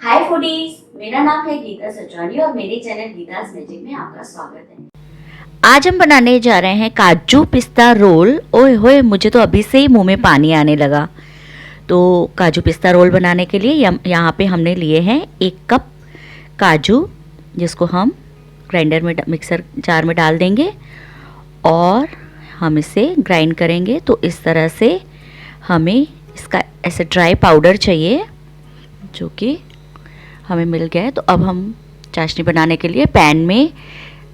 हाय foodies, मेरा नाम है गीता सचवानी और मेरे चैनल गीतास मैजिक में आपका स्वागत है। आज हम बनाने जा रहे हैं काजू पिस्ता रोल। ओए होए, मुझे तो अभी से ही मुंह में पानी आने लगा। तो काजू पिस्ता रोल बनाने के लिए यहाँ पे हमने लिए हैं 1 कप काजू, जिसको हम ग्राइंडर में मिक्सर जार में डाल देंगे और हम इसे ग्राइंड करेंगे। तो इस तरह से हमें इसका ऐसे ड्राई पाउडर चाहिए, जो कि हमें मिल गया है। तो अब हम चाशनी बनाने के लिए पैन में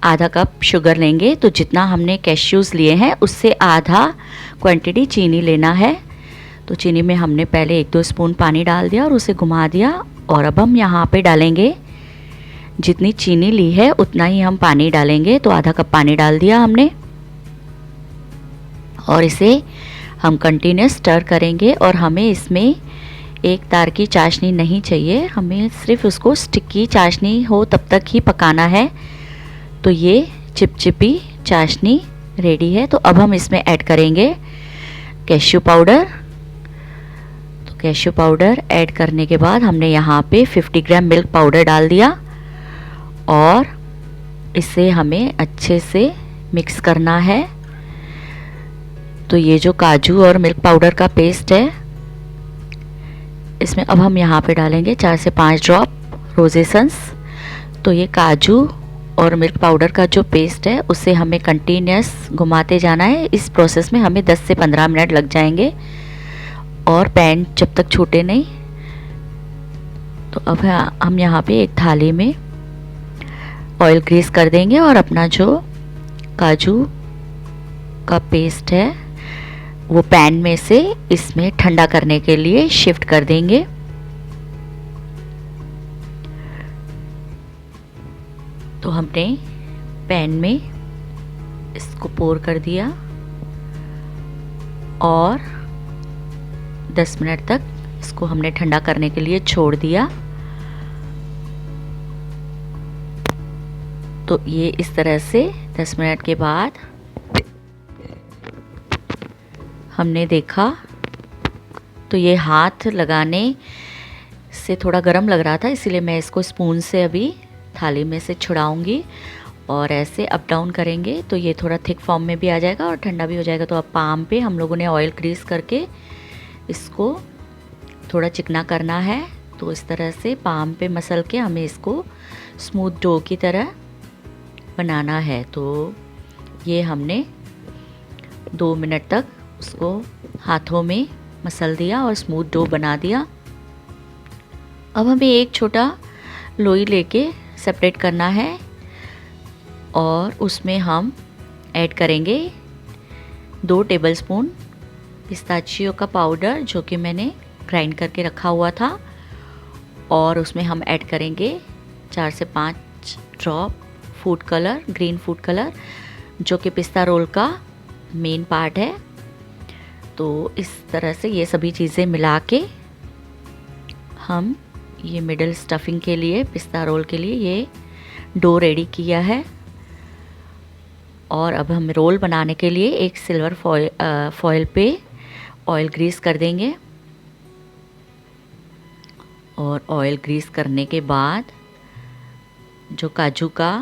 आधा कप शुगर लेंगे। तो जितना हमने कैश्यूज़ लिए हैं उससे आधा क्वांटिटी चीनी लेना है। तो चीनी में हमने पहले 1-2 स्पून पानी डाल दिया और उसे घुमा दिया। और अब हम यहाँ पे डालेंगे, जितनी चीनी ली है उतना ही हम पानी डालेंगे। तो आधा कप पानी डाल दिया हमने और इसे हम कंटिन्यूस स्टर करेंगे। और हमें इसमें एक तार की चाशनी नहीं चाहिए, हमें सिर्फ उसको स्टिकी चाशनी हो तब तक ही पकाना है। तो ये चिपचिपी चाशनी रेडी है। तो अब हम इसमें ऐड करेंगे कैश्यू पाउडर। तो कैश्यू पाउडर ऐड करने के बाद हमने यहाँ पे 50 ग्राम मिल्क पाउडर डाल दिया और इसे हमें अच्छे से मिक्स करना है। तो ये जो काजू और मिल्क पाउडर का पेस्ट है, इसमें अब हम यहाँ पे डालेंगे 4 से 5 ड्रॉप रोज़ एसेंस। तो ये काजू और मिल्क पाउडर का जो पेस्ट है उसे हमें कंटिन्यूस घुमाते जाना है। इस प्रोसेस में हमें 10 से 15 मिनट लग जाएंगे और पैन जब तक छूटे नहीं। तो अब हम यहाँ पे एक थाली में ऑयल ग्रीस कर देंगे और अपना जो काजू का पेस्ट है वो पैन में से इसमें ठंडा करने के लिए शिफ्ट कर देंगे। तो हमने पैन में इसको पोर कर दिया और 10 मिनट तक इसको हमने ठंडा करने के लिए छोड़ दिया। तो ये इस तरह से 10 मिनट के बाद हमने देखा तो ये हाथ लगाने से थोड़ा गर्म लग रहा था, इसीलिए मैं इसको स्पून से अभी थाली में से छुड़ाऊंगी और ऐसे अप डाउन करेंगे तो ये थोड़ा थिक फॉर्म में भी आ जाएगा और ठंडा भी हो जाएगा। तो अब पाम पे हम लोगों ने ऑयल ग्रीस करके इसको थोड़ा चिकना करना है। तो इस तरह से पाम पे मसल के हमें इसको स्मूथ डो की तरह बनाना है। तो ये हमने 2 मिनट तक उसको हाथों में मसल दिया और स्मूथ डो बना दिया। अब हमें एक छोटा लोई लेके सेपरेट करना है और उसमें हम ऐड करेंगे 2 टेबलस्पून पिस्ताचियो का पाउडर, जो कि मैंने ग्राइंड करके रखा हुआ था। और उसमें हम ऐड करेंगे 4 से 5 drop food colour, green food colour, जो कि पिस्ता रोल का मेन पार्ट है। तो इस तरह से ये सभी चीज़ें मिला के हम ये मिडल स्टफिंग के लिए, पिस्ता रोल के लिए ये डो रेडी किया है। और अब हम रोल बनाने के लिए एक सिल्वर फॉयल पे ऑयल ग्रीस कर देंगे। और ऑयल ग्रीस करने के बाद जो काजू का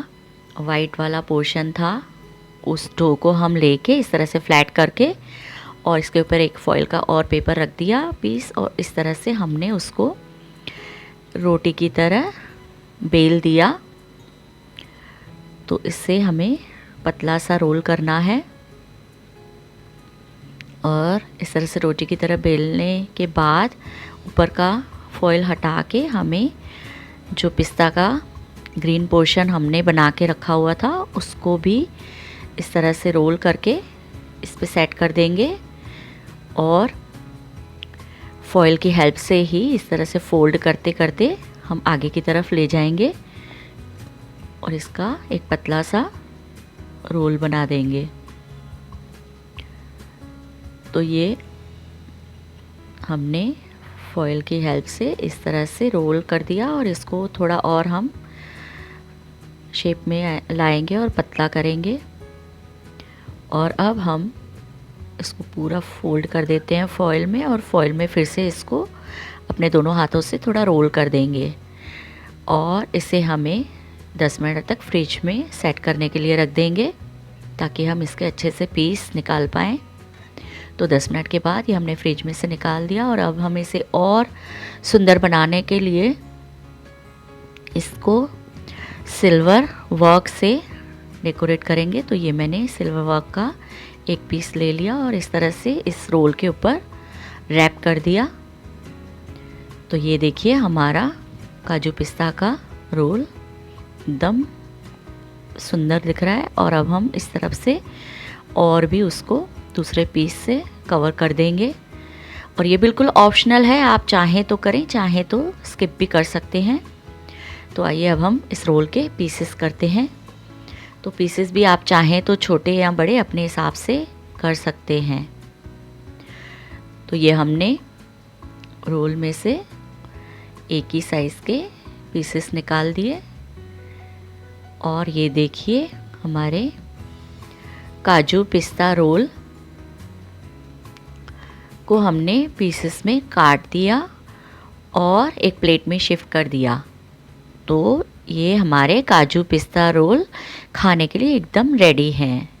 वाइट वाला पोर्शन था उस डो को हम लेके इस तरह से फ्लैट करके और इसके ऊपर एक फॉयल का और पेपर रख दिया पीस, और इस तरह से हमने उसको रोटी की तरह बेल दिया। तो इससे हमें पतला सा रोल करना है और इस तरह से रोटी की तरह बेलने के बाद ऊपर का फॉयल हटा के हमें जो पिस्ता का ग्रीन पोर्शन हमने बना के रखा हुआ था उसको भी इस तरह से रोल करके इस पे सेट कर देंगे और फॉयल की हेल्प से ही इस तरह से फोल्ड करते करते हम आगे की तरफ ले जाएंगे और इसका एक पतला सा रोल बना देंगे। तो ये हमने फॉयल की हेल्प से इस तरह से रोल कर दिया और इसको थोड़ा और हम शेप में लाएंगे और पतला करेंगे। और अब हम इसको पूरा फोल्ड कर देते हैं फॉयल में और फॉयल में फिर से इसको अपने दोनों हाथों से थोड़ा रोल कर देंगे और इसे हमें 10 मिनट तक फ्रिज में सेट करने के लिए रख देंगे ताकि हम इसके अच्छे से पीस निकाल पाएँ। तो 10 मिनट के बाद ये हमने फ्रिज में से निकाल दिया और अब हम इसे और सुंदर बनाने के लिए इसको सिल्वर वर्क से डेकोरेट करेंगे। तो ये मैंने सिल्वर वर्क का एक पीस ले लिया और इस तरह से इस रोल के ऊपर रैप कर दिया। तो ये देखिए हमारा काजू पिस्ता का रोल एकदम सुंदर दिख रहा है। और अब हम इस तरफ से और भी उसको दूसरे पीस से कवर कर देंगे। और ये बिल्कुल ऑप्शनल है, आप चाहें तो करें, चाहें तो स्किप भी कर सकते हैं। तो आइए अब हम इस रोल के पीसेस करते हैं। तो पीसेस भी आप चाहें तो छोटे या बड़े अपने हिसाब से कर सकते हैं। तो ये हमने रोल में से एक ही साइज़ के पीसेस निकाल दिए और ये देखिए हमारे काजू पिस्ता रोल को हमने पीसेस में काट दिया और एक प्लेट में शिफ्ट कर दिया। तो ये हमारे काजू पिस्ता रोल खाने के लिए एकदम रेडी हैं।